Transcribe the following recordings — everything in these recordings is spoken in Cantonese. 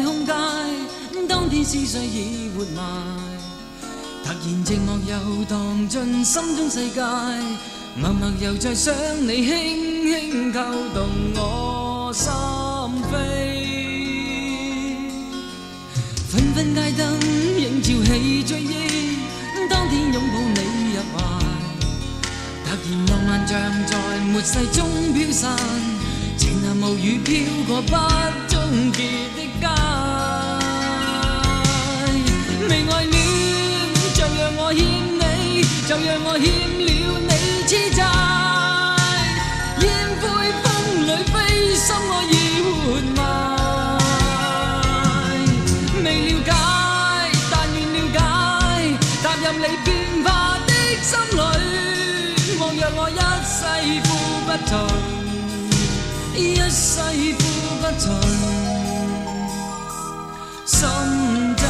空街，當天思緒已活埋，突然寂寞遊蕩進心中世界，默默又再想你，輕輕扣動我心扉。紛紛街燈映照起醉意，當天擁抱你入懷，突然浪漫像在末世中飄散，情南無語飄過不終結的街。未愛戀就讓我欠你，就讓我欠了你痴債，煙灰風裏飛，心我已活埋。未了解，但願了解，踏入你變化的心裏，莫讓我一世負不盡，一世負不盡，心債。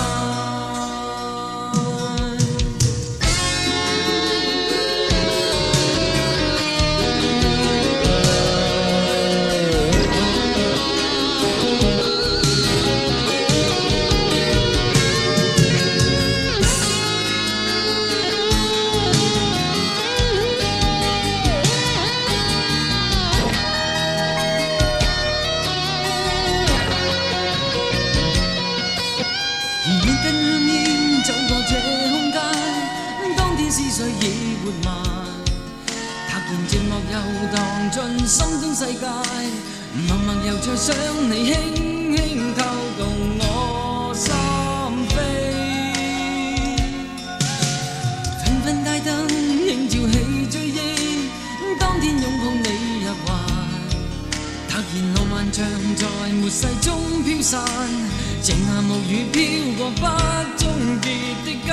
進心中世界，默默又再想你，輕輕透動我心扉。紛紛街燈映照起醉意，當天擁抱你入懷，突然浪漫像在末世中飄散，靜下無語飄過不終結的街。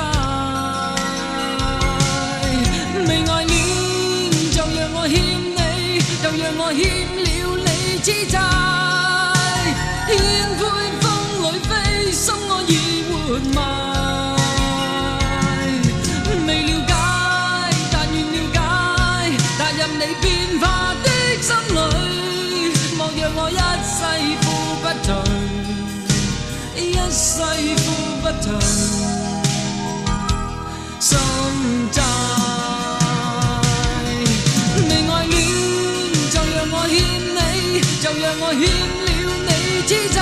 未愛戀就讓我欠，就讓我欠了你痴債，煙灰風裏飛，心我已活埋。未了解，但願了解，踏入你變化的心裏，莫讓我一世負不盡，一世負不盡，心債。就讓我欠了你痴債，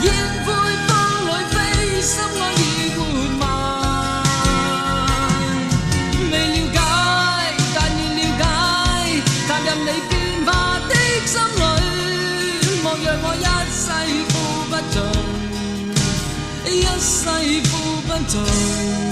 煙灰風裏飛，心我已活埋。未了解，但願了解，踏入你變化的心裏，莫讓我一世負不盡，一世負不盡。